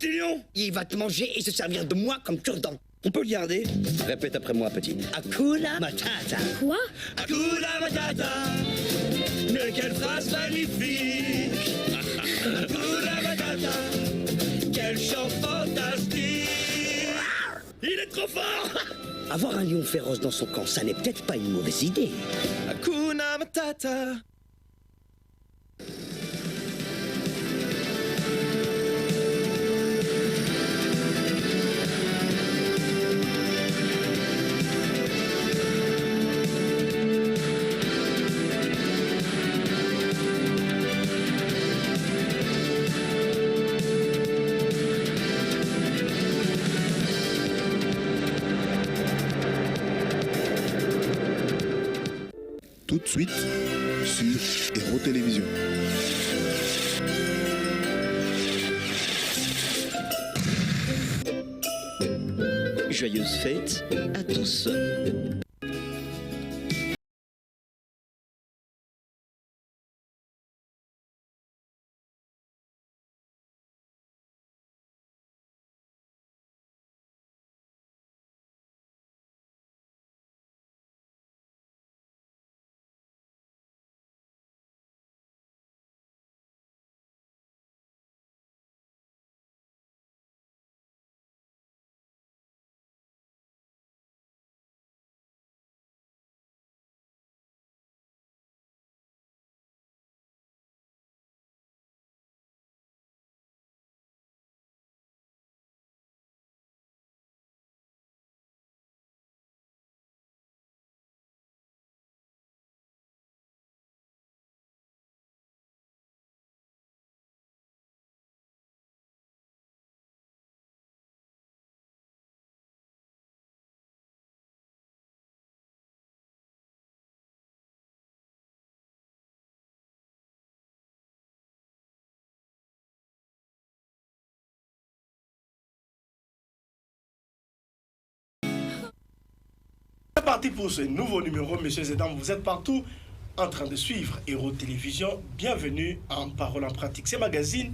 reptilion. Il va te manger et se servir de moi comme cure-dent. On peut le garder. Répète après moi, petit. Hakuna Matata. Quoi? Hakuna Matata. Mais quelle phrase magnifique. Hakuna Matata. Quel chant fantastique. Il est trop fort. Avoir un lion féroce dans son camp, ça n'est peut-être pas une mauvaise idée. Hakuna Matata. Tout de suite sur Héros Télévision. Joyeuses fêtes à tous. C'est parti pour ce nouveau numéro, messieurs et dames. Vous êtes partout en train de suivre Héros Télévision. Bienvenue en Parole en Pratique. C'est un magazine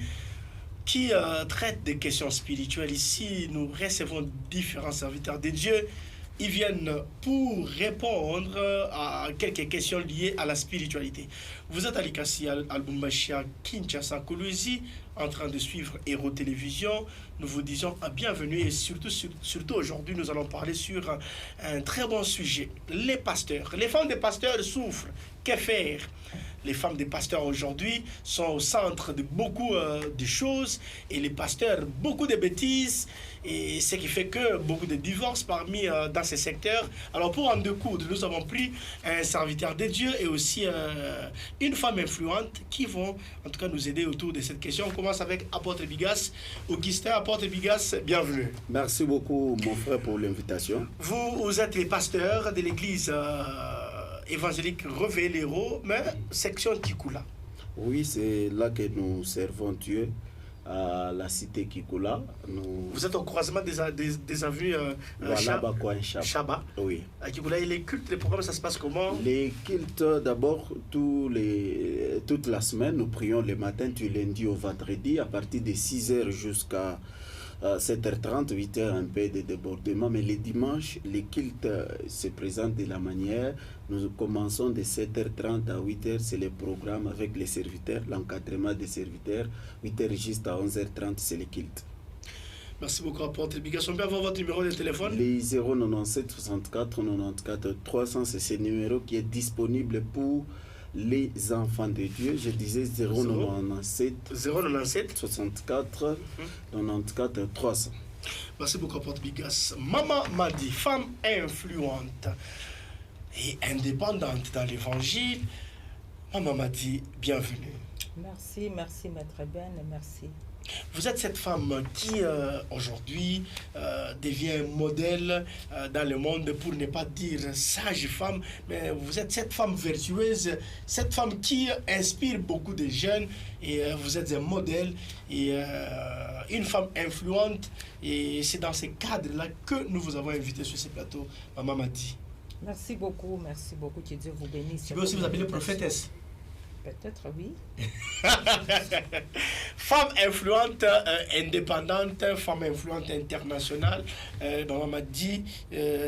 qui traite des questions spirituelles. Ici, nous recevons différents serviteurs de Dieu. Ils viennent pour répondre à quelques questions liées à la spiritualité. Vous êtes à Likasi, à Lubumbashi, à Kinshasa, Kolwezi, en train de suivre Héros Télévision. Nous vous disons bienvenue et surtout aujourd'hui, nous allons parler sur un très bon sujet. Les pasteurs. Les femmes des pasteurs souffrent. Que faire? Les femmes des pasteurs aujourd'hui sont au centre de beaucoup de choses et les pasteurs, beaucoup de bêtises, et ce qui fait que beaucoup de divorces parmi dans ces secteurs. Alors pour en découdre, nous avons pris un serviteur de Dieu et aussi une femme influente qui vont en tout cas nous aider autour de cette question. On commence avec Apôtre Bigas. Augustin, Apôtre Bigas, bienvenue. Merci beaucoup mon frère pour l'invitation. Vous êtes les pasteurs de l'église évangélique Réveil-l'Héros, mais section Kikula. Oui, c'est là que nous servons Dieu, à la cité Kikula. Vous êtes au croisement des avenues Chaba. Oui. À Kikula, et les cultes, les programmes, ça se passe comment? Les cultes, d'abord, toute la semaine, nous prions le matin du lundi au vendredi, à partir de 6h jusqu'à 7h30, 8h, un peu de débordement, mais les dimanches, les cultes se présentent de la manière. Nous commençons de 7h30 à 8h, c'est le programme avec les serviteurs, l'encadrement des serviteurs. 8h juste à 11h30, c'est les cultes. Merci beaucoup, Apôtre Bigas. On peut avoir votre numéro de téléphone? Les 097 64 94 300, c'est ce numéro qui est disponible pour les enfants de Dieu. Je disais 097 64 94 300. Merci beaucoup, Apôtre Bigas. Maman m'a dit, femme influente et indépendante dans l'évangile. Maman m'a dit, bienvenue. Merci, Maître Ben, merci. Vous êtes cette femme qui, aujourd'hui, devient modèle dans le monde, pour ne pas dire sage femme, mais vous êtes cette femme vertueuse, cette femme qui inspire beaucoup de jeunes, et vous êtes un modèle, et une femme influente, et c'est dans ces cadres-là que nous vous avons invité sur ce plateau, Maman m'a dit. Merci beaucoup, que Dieu vous bénisse. Tu peux aussi vous appeler prophétesse. Peut-être oui. Femme influente, indépendante, femme influente internationale. Maman m'a dit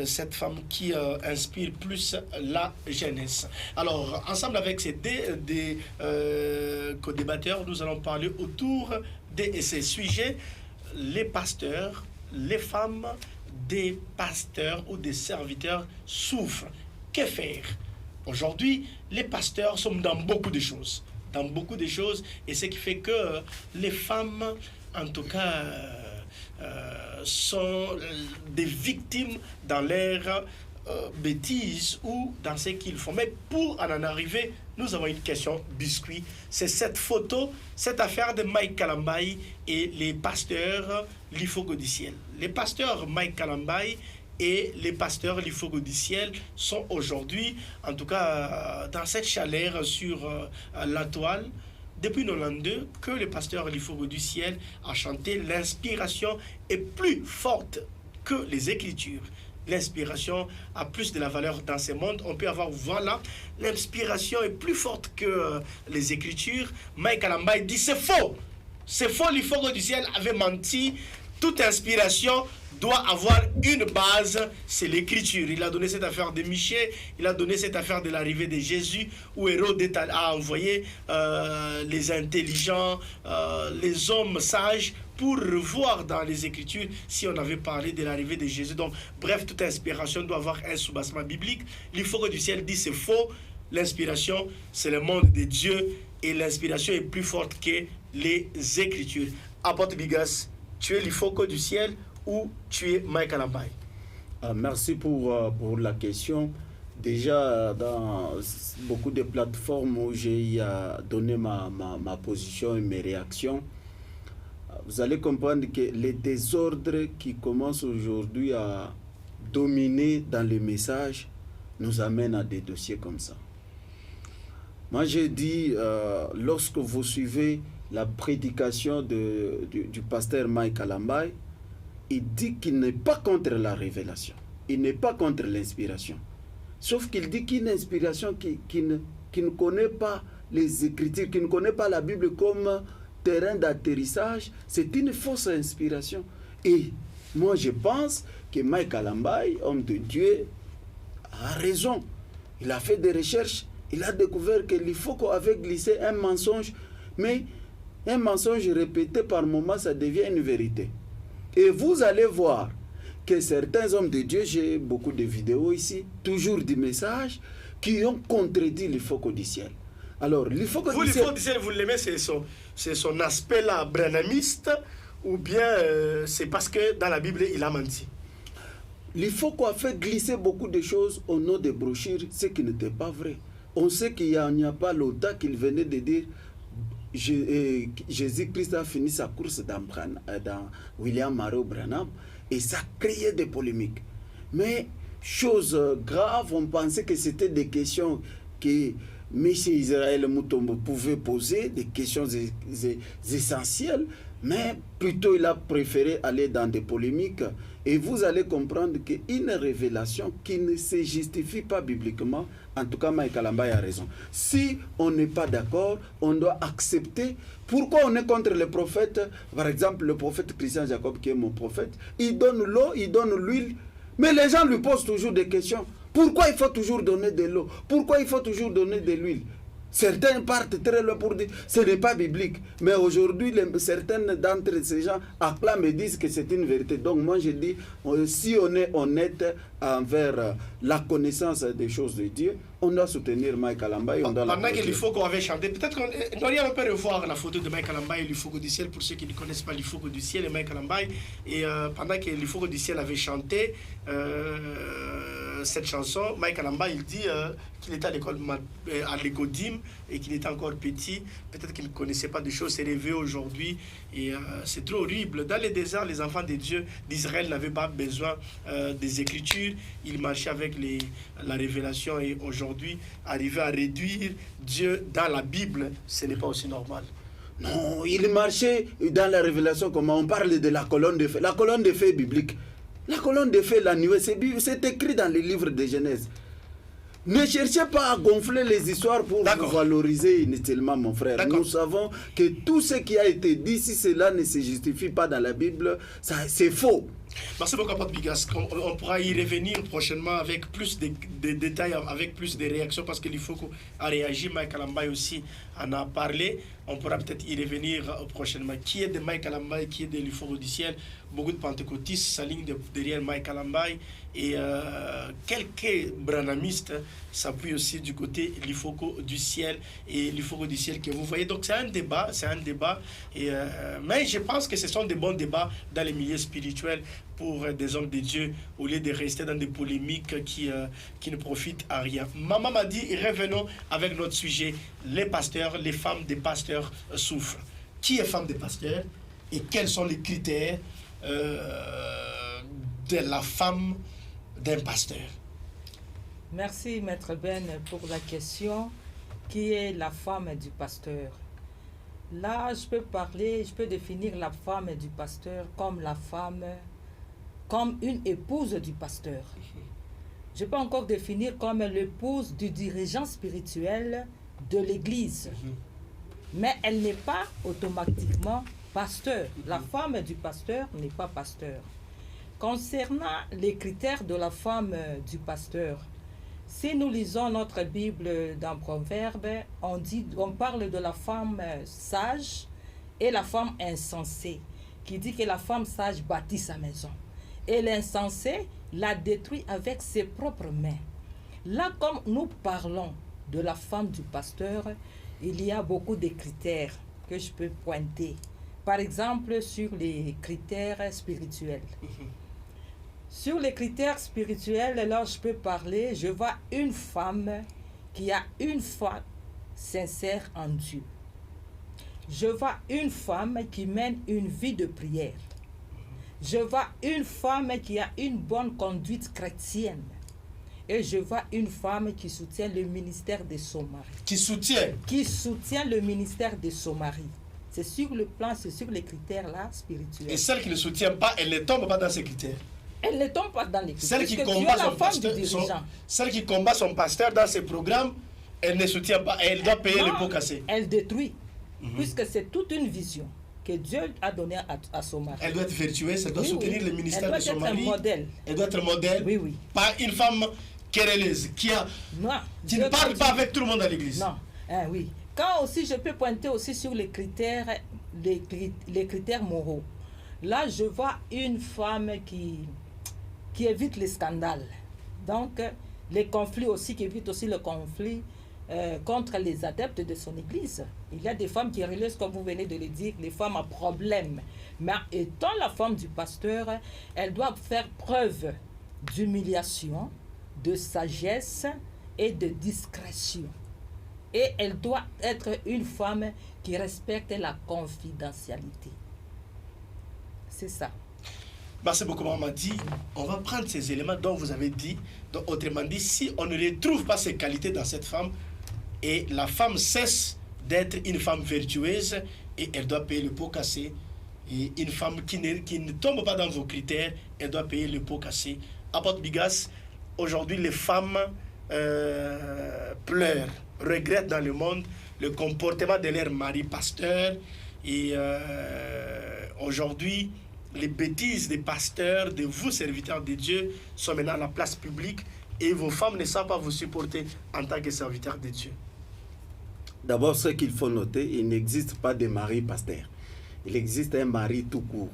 cette femme qui inspire plus la jeunesse. Alors, ensemble avec ces deux co-débatteurs, nous allons parler autour de ces sujets. Les pasteurs, les femmes des pasteurs ou des serviteurs souffrent. Que faire? Aujourd'hui, les pasteurs sont dans beaucoup de choses. Dans beaucoup de choses. Et ce qui fait que les femmes, en tout cas, sont des victimes dans leurs bêtises ou dans ce qu'ils font. Mais pour en arriver, nous avons une question biscuit. C'est cette photo, cette affaire de Mike Kalambaye et les pasteurs Lifogo du ciel. Les pasteurs Mike Kalambaye et les pasteurs Lifogo du ciel sont aujourd'hui, en tout cas dans cette chaleur sur la toile, depuis 92, que le pasteur Lifogo du ciel a chanté « L'inspiration est plus forte que les Écritures ». L'inspiration a plus de la valeur dans ce monde. On peut avoir, voilà, l'inspiration est plus forte que les Écritures. Mike Kalambaye dit c'est faux. C'est faux, Lifogo du ciel avait menti. Toute inspiration doit avoir une base, c'est l'écriture. Il a donné cette affaire de Michée, il a donné cette affaire de l'arrivée de Jésus, où Hérode a envoyé les intelligents, les hommes sages, pour revoir dans les Écritures si on avait parlé de l'arrivée de Jésus. Donc, bref, toute inspiration doit avoir un soubassement biblique. L'Ifogo du ciel dit c'est faux. L'inspiration, c'est le monde de Dieu et l'inspiration est plus forte que les Écritures. Apôtre Bigas, tu es l'Ifogo du ciel ou tu es Mike Kalambaye? Merci pour la question. Déjà, dans beaucoup de plateformes où j'ai donné ma position et mes réactions, vous allez comprendre que les désordres qui commencent aujourd'hui à dominer dans les messages nous amènent à des dossiers comme ça. Moi, j'ai dit, lorsque vous suivez la prédication du pasteur Mike Kalambaye, il dit qu'il n'est pas contre la révélation, il n'est pas contre l'inspiration. Sauf qu'il dit qu'une inspiration qui ne connaît pas les Écritures, qui ne connaît pas la Bible comme terrain d'atterrissage, c'est une fausse inspiration. Et moi, je pense que Mike Kalambaye, homme de Dieu, a raison. Il a fait des recherches, il a découvert que l'Ifogo avait glissé un mensonge, mais un mensonge répété par moment, ça devient une vérité. Et vous allez voir que certains hommes de Dieu, j'ai beaucoup de vidéos ici, toujours des messages, qui ont contredit l'Ifogo du ciel. Alors, l'Ifogo du ciel, vous l'aimez, c'est son aspect là, branamiste, ou bien c'est parce que dans la Bible, il a menti? L'Ifogo a fait glisser beaucoup de choses au nom des brochures, ce qui n'était pas vrai. On sait qu'il n'y a pas longtemps qu'il venait de dire Jésus-Christ a fini sa course dans William Mario Branham, et ça créait des polémiques. Mais, chose grave, on pensait que c'était des questions que M. Israël Mutombo pouvait poser, des questions essentielles, mais plutôt il a préféré aller dans des polémiques. Et vous allez comprendre qu'une révélation qui ne se justifie pas bibliquement, en tout cas Mike Kalambaye a raison. Si on n'est pas d'accord, on doit accepter. Pourquoi on est contre les prophètes? Par exemple, le prophète Christian Jacob, qui est mon prophète, il donne l'eau, il donne l'huile, mais les gens lui posent toujours des questions. Pourquoi il faut toujours donner de l'eau? Pourquoi il faut toujours donner de l'huile? Certains partent très loin pour dire ce n'est pas biblique. Mais aujourd'hui, certaines d'entre ces gens acclament et disent que c'est une vérité. Donc moi je dis, si on est honnête envers la connaissance des choses de Dieu, on doit soutenir Mike Kalambaye. Pendant que l'Ifogo avait chanté, peut-être qu'on doit revoir la photo de Mike Kalambaye et l'Ifogo du ciel, pour ceux qui ne connaissent pas l'Ifogo du ciel et Mike Kalambaye. Et pendant que l'Ifogo du ciel avait chanté cette chanson, Mike Kalambaye, il dit qu'il était à l'école à l'Égodim et qu'il était encore petit. Peut-être qu'il ne connaissait pas des choses, s'est réveillé aujourd'hui. Et c'est trop horrible. Dans les déserts, les enfants de Dieu d'Israël n'avaient pas besoin des Écritures. Ils marchaient avec la révélation. Et aujourd'hui, arriver à réduire Dieu dans la Bible, ce n'est pas aussi normal. Non, il marchait dans la révélation. Comment on parle de la colonne de feu. La colonne de feu est biblique. La colonne de feu, la nuée, c'est écrit dans les livres de Genèse. Ne cherchez pas à gonfler les histoires pour vous valoriser inutilement, mon frère. Nous savons que tout ce qui a été dit, si cela ne se justifie pas dans la Bible, c'est faux. Merci beaucoup, Papa Bigas. On pourra y revenir prochainement avec plus de détails, avec plus de réactions, parce qu'il faut qu'on réagisse. Mike Alambay aussi en a parlé. On pourra peut-être y revenir prochainement. Qui est de Mike Alambay, qui est de l'Uforo du ciel? Beaucoup de pentecôtistes s'alignent derrière Mike Alambay. Et quelques branamistes s'appuient aussi du côté l'Uforo du ciel et l'Uforo du ciel que vous voyez. Donc c'est un débat. Et, mais je pense que ce sont des bons débats dans les milieux spirituels pour des hommes de Dieu, au lieu de rester dans des polémiques qui ne profitent à rien. Maman m'a dit, revenons avec notre sujet. Les pasteurs, les femmes des pasteurs souffrent. Qui est femme des pasteurs et quels sont les critères de la femme d'un pasteur? Merci, Maître Ben, pour la question. Qui est la femme du pasteur? Là, je peux définir la femme du pasteur comme la femme, comme une épouse du pasteur. Je peux encore définir comme l'épouse du dirigeant spirituel de l'Église. Mais elle n'est pas automatiquement pasteur. La femme du pasteur n'est pas pasteur. Concernant les critères de la femme du pasteur, si nous lisons notre Bible dans Proverbes, on parle de la femme sage et la femme insensée, qui dit que la femme sage bâtit sa maison et l'insensé la détruit avec ses propres mains. Là, comme nous parlons de la femme du pasteur, il y a beaucoup de critères que je peux pointer. Par exemple, sur les critères spirituels. Sur les critères spirituels, là, je peux parler, je vois une femme qui a une foi sincère en Dieu. Je vois une femme qui mène une vie de prière. Je vois une femme qui a une bonne conduite chrétienne. Et je vois une femme qui soutient le ministère de son mari. Qui soutient le ministère de son mari. C'est sur le plan, c'est sur les critères là spirituels. Et celle qui ne soutient pas, elle ne tombe pas dans ces critères. Elle ne tombe pas dans les critères. Celle qui combat son pasteur dans ses programmes, elle ne soutient pas, elle doit payer les pots cassés. Elle détruit, puisque c'est toute une vision que Dieu a donnée à son mari. Elle doit être vertueuse, elle doit soutenir le ministère de son mari. Elle doit être un modèle. Oui, oui. Pas une femme querelleuse qui ne parle pas avec tout le monde à l'église. Non, oui. Quand aussi, je peux pointer aussi sur les critères moraux. Là, je vois une femme qui évite les scandales. Donc, les conflits aussi, qui évite aussi le conflit contre les adeptes de son église. Il y a des femmes qui relèvent, comme vous venez de le dire, les femmes à problème. Mais étant la femme du pasteur, elle doit faire preuve d'humiliation, de sagesse et de discrétion. Et elle doit être une femme qui respecte la confidentialité. C'est ça. Merci beaucoup, maman dit. On va prendre ces éléments dont vous avez dit. Donc, autrement dit, si on ne retrouve pas ces qualités dans cette femme, et la femme cesse d'être une femme vertueuse, et elle doit payer le pot cassé. Et une femme qui ne tombe pas dans vos critères, elle doit payer le pot cassé. Apôtre Bigas, aujourd'hui, les femmes pleurent, regrettent dans le monde le comportement de leur mari pasteur. Et aujourd'hui, les bêtises des pasteurs, de vous serviteurs de Dieu, sont maintenant à la place publique et vos femmes ne savent pas vous supporter en tant que serviteurs de Dieu. D'abord, ce qu'il faut noter, il n'existe pas de mari pasteur. Il existe un mari tout court.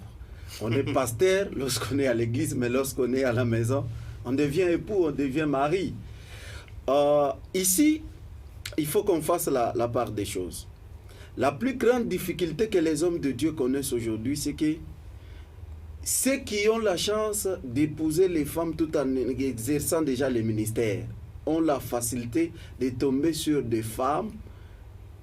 On est pasteur lorsqu'on est à l'église, mais lorsqu'on est à la maison, on devient époux, on devient mari. Ici, il faut qu'on fasse la part des choses. La plus grande difficulté que les hommes de Dieu connaissent aujourd'hui, c'est que ceux qui ont la chance d'épouser les femmes tout en exerçant déjà le ministère ont la facilité de tomber sur des femmes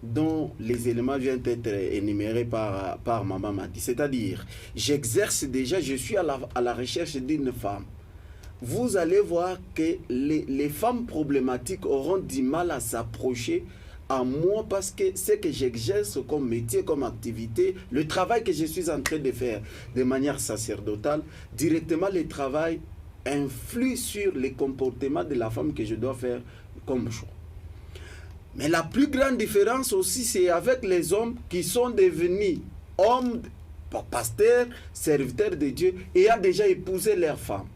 dont les éléments viennent être énumérés par Maman Madi. C'est-à-dire, j'exerce déjà, je suis à la recherche d'une femme. Vous allez voir que les femmes problématiques auront du mal à s'approcher à moi parce que ce que j'exerce comme métier, comme activité, le travail que je suis en train de faire de manière sacerdotale, directement le travail influe sur les comportements de la femme que je dois faire comme choix. Mais la plus grande différence aussi, c'est avec les hommes qui sont devenus hommes, pasteurs, serviteurs de Dieu, et ont déjà épousé leurs femmes.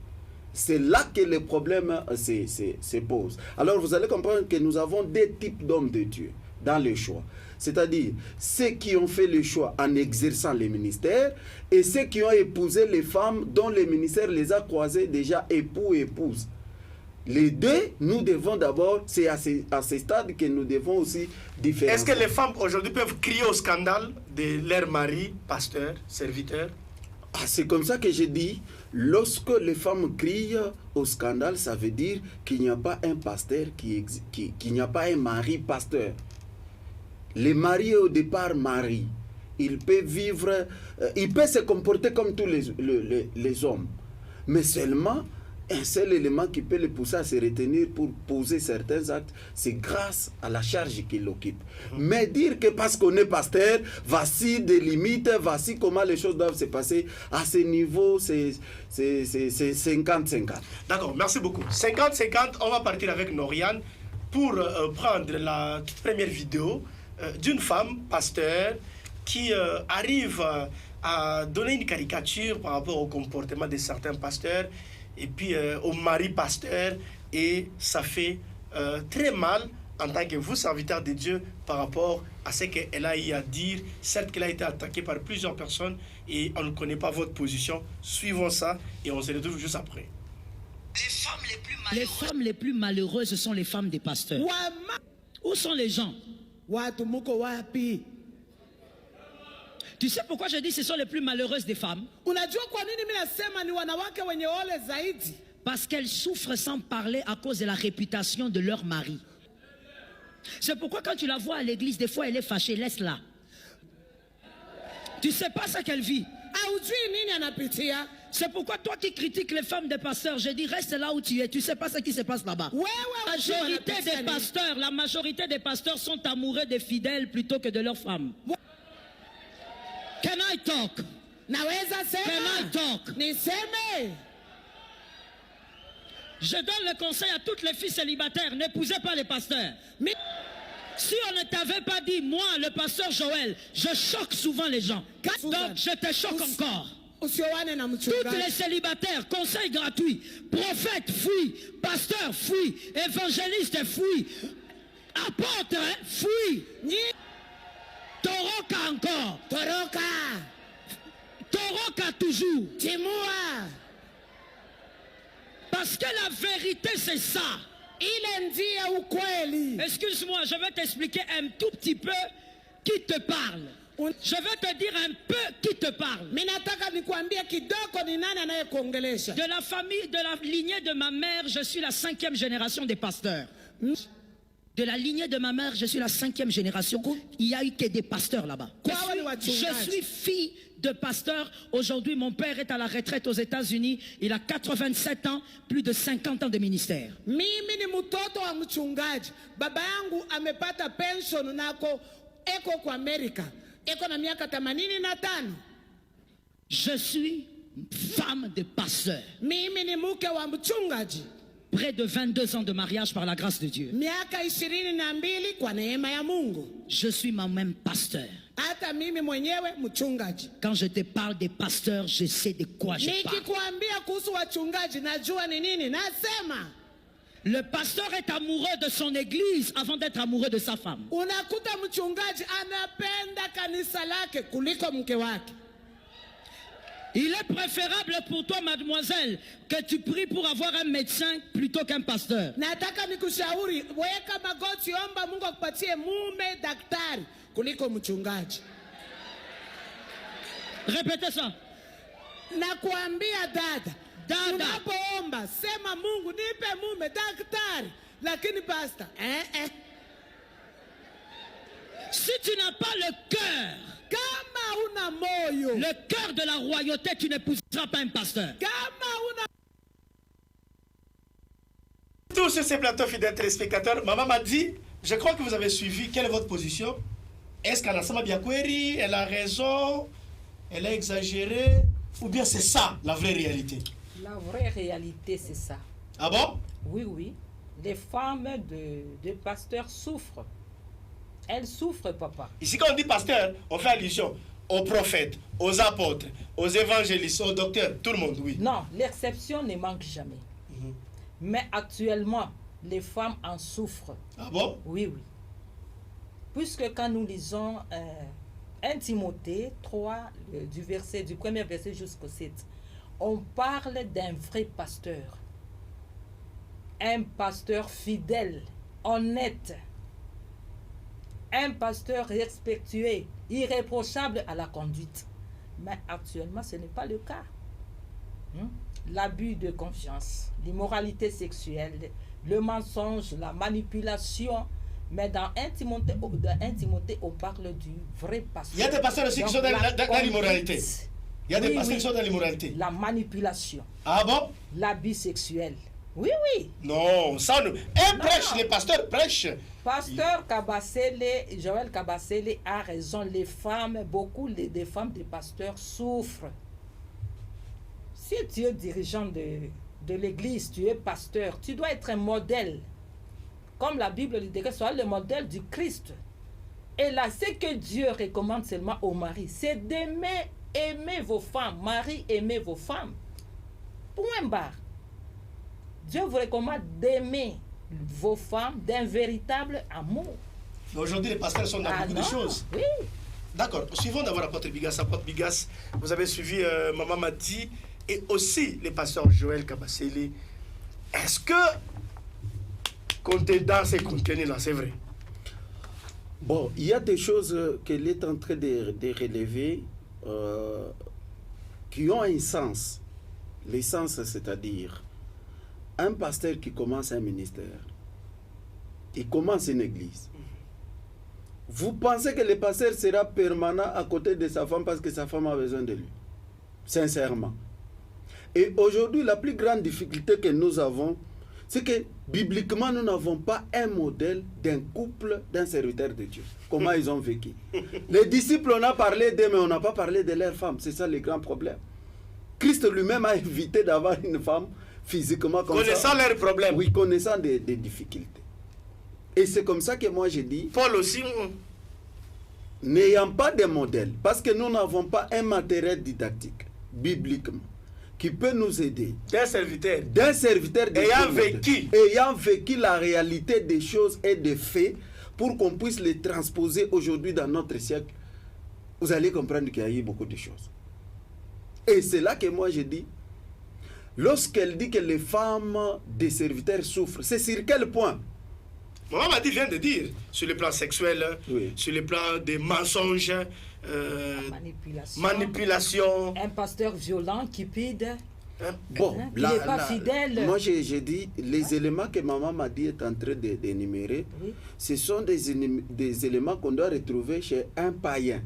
C'est là que le problème se pose. Alors vous allez comprendre que nous avons deux types d'hommes de Dieu dans le choix. C'est-à-dire ceux qui ont fait le choix en exerçant les ministères et ceux qui ont épousé les femmes dont le ministère les a croisés déjà époux et épouses. Les deux, nous devons d'abord, c'est à ce stade que nous devons aussi différencier. Est-ce que les femmes aujourd'hui peuvent crier au scandale de leur mari, pasteur, serviteur? C'est comme ça que je dis, lorsque les femmes crient au scandale, ça veut dire qu'il n'y a pas un pasteur, qu'il n'y a pas un mari pasteur. Les mariés au départ marient. Il peut vivre, il peut se comporter comme tous les hommes. Mais seulement, un seul élément qui peut le pousser à se retenir pour poser certains actes, c'est grâce à la charge qu'il occupe. Mais dire que parce qu'on est pasteur, voici des limites, voici comment les choses doivent se passer, à ce niveau, c'est 50-50. D'accord, merci beaucoup. 50-50, on va partir avec Noriane pour prendre la toute première vidéo d'une femme pasteur qui arrive à donner une caricature par rapport au comportement de certains pasteurs et puis au mari pasteur, et ça fait très mal en tant que vous, serviteur de Dieu, par rapport à ce qu'elle a eu à dire. Certes qu'elle a été attaquée par plusieurs personnes et on ne connaît pas votre position. Suivons ça et on se retrouve juste après. Les femmes les plus malheureuses sont les femmes des pasteurs. Où sont les gens? Tu sais pourquoi je dis ce sont les plus malheureuses des femmes? Parce qu'elles souffrent sans parler à cause de la réputation de leur mari. C'est pourquoi quand tu la vois à l'église, des fois elle est fâchée, laisse-la. Tu sais pas ce qu'elle vit. C'est pourquoi toi qui critiques les femmes des pasteurs, je dis reste là où tu es, tu sais pas ce qui se passe là-bas. La majorité des pasteurs sont amoureux des fidèles plutôt que de leurs femmes. Can I talk? Can I talk? Je donne le conseil à toutes les filles célibataires, n'épousez pas les pasteurs. Mais si on ne t'avait pas dit, moi, le pasteur Joël, je choque souvent les gens. Donc je te choque encore. Toutes les célibataires, conseil gratuit, prophète, fuis, pasteur, fuis, évangéliste, fuis, apôtre, fuis, Toroka encore, Toroka toujours, parce que la vérité c'est ça. Excuse-moi, je vais t'expliquer un tout petit peu qui te parle. Je vais te dire un peu qui te parle. De la famille, de la lignée de ma mère, je suis la 5e génération des pasteurs. De la lignée de ma mère, je suis la 5e génération. Il n'y a eu que des pasteurs là-bas. Je suis fille de pasteur. Aujourd'hui, mon père est à la retraite aux États-Unis. Il a 87 ans, plus de 50 ans de ministère. Mimi ni mtoto wa mchungaji. Baba yangu amepata pension nako eko kwa Amerika. Eko na miaka 85. Je suis femme de pasteur. Mimi ni mke wa mchungaji. Près de 22 ans de mariage par la grâce de Dieu. Miaka 22 kwa neema ya Mungu. Je suis moi-même pasteur. Hata mimi mwenyewe mchungaji. Quand je te parle des pasteurs, je sais de quoi je parle. Nikikwambia kuhusu wachungaji, najua ni nini nasema. Le pasteur est amoureux de son église avant d'être amoureux de sa femme. Unakuta mchungaji anapenda kanisa lake kuliko mke wake. Il est préférable pour toi, mademoiselle, que tu pries pour avoir un médecin plutôt qu'un pasteur. Nataka nikushauri, weka magoti, omba Mungu akupatie mume daktari kuliko mchungaji. Répétez ça. Nakuambia dada, unapoomba sema Mungu nipe mume daktari, lakini pastor Si tu n'as pas le cœur, le cœur de la royauté, tu n'épouseras pas un pasteur. Tous sur ces plateaux, fidèles téléspectateurs, maman m'a dit, je crois que vous avez suivi, quelle est votre position? Est-ce qu'Anasama Biakweri, elle a raison, elle a exagéré, ou bien c'est ça la vraie réalité? La vraie réalité, c'est ça. Ah bon? Oui, oui. Les femmes de pasteurs souffrent. Elles souffrent, papa. Ici, quand on dit pasteur, on fait allusion aux prophètes, aux apôtres, aux évangélistes, aux docteurs, tout le monde, oui. Non, l'exception ne manque jamais. Mais actuellement, les femmes en souffrent. Ah bon? Oui, oui. Puisque quand nous lisons 1 Timothée 3, du premier verset jusqu'au 7, on parle d'un vrai pasteur. Un pasteur fidèle, honnête. Un pasteur respectueux, irréprochable à la conduite. Mais actuellement, ce n'est pas le cas. L'abus de confiance, l'immoralité sexuelle, le mensonge, la manipulation. Mais dans 1 Timothée, on parle du vrai pasteur. Il y a des pasteurs aussi qui sont dans l'immoralité. Il y a des pasteurs qui sont dans l'immoralité. La manipulation. Ah bon? L'abus sexuel. Oui, oui. Non, ça nous... prêche, les pasteurs prêchent. Pasteur Kabasele, Joël Kabasele a raison. Les femmes, beaucoup des femmes des pasteurs souffrent. Si tu es dirigeant de l'église, tu es pasteur, tu dois être un modèle. Comme la Bible le dit, soit le modèle du Christ. Et là, ce que Dieu recommande seulement aux maris, c'est aimer vos femmes. Marie, aimez vos femmes. Point barre. Dieu vous recommande d'aimer vos femmes d'un véritable amour. Aujourd'hui, les pasteurs sont dans beaucoup de choses. Oui. D'accord. Suivons d'abord l'apôtre Bigas. Apôtre Bigas, vous avez suivi Maman Mati et aussi les pasteurs Joël Kabasele. Est-ce que compter dans ces contenus-là, c'est vrai? Bon, il y a des choses qu'elle est en train de relever qui ont un sens. L'essence, c'est-à-dire un pasteur qui commence un ministère, il commence une église. Vous pensez que le pasteur sera permanent à côté de sa femme parce que sa femme a besoin de lui? Sincèrement. Et aujourd'hui, la plus grande difficulté que nous avons, c'est que bibliquement, nous n'avons pas un modèle d'un couple, d'un serviteur de Dieu. Comment ils ont vécu. Les disciples, on a parlé d'eux, mais on n'a pas parlé de leurs femmes. C'est ça le grand problème. Christ lui-même a évité d'avoir une femme physiquement comme connaissant leurs problèmes. Oui, connaissant des difficultés. Et c'est comme ça que moi j'ai dit... Paul aussi... N'ayant pas de modèle, parce que nous n'avons pas un matériel didactique, bibliquement, qui peut nous aider. D'un serviteur de ayant vécu la réalité des choses et des faits pour qu'on puisse les transposer aujourd'hui dans notre siècle. Vous allez comprendre qu'il y a eu beaucoup de choses. Et c'est là que moi je dis, lorsqu'elle dit que les femmes des serviteurs souffrent, c'est sur quel point? Maman Mati vient de dire, sur le plan sexuel, oui, sur le plan des mensonges, manipulation. Un pasteur violent, cupide, bon, qui n'est pas fidèle. Moi, j'ai dit, les éléments que maman m'a dit est en train d'énumérer, oui, ce sont des éléments qu'on doit retrouver chez un païen.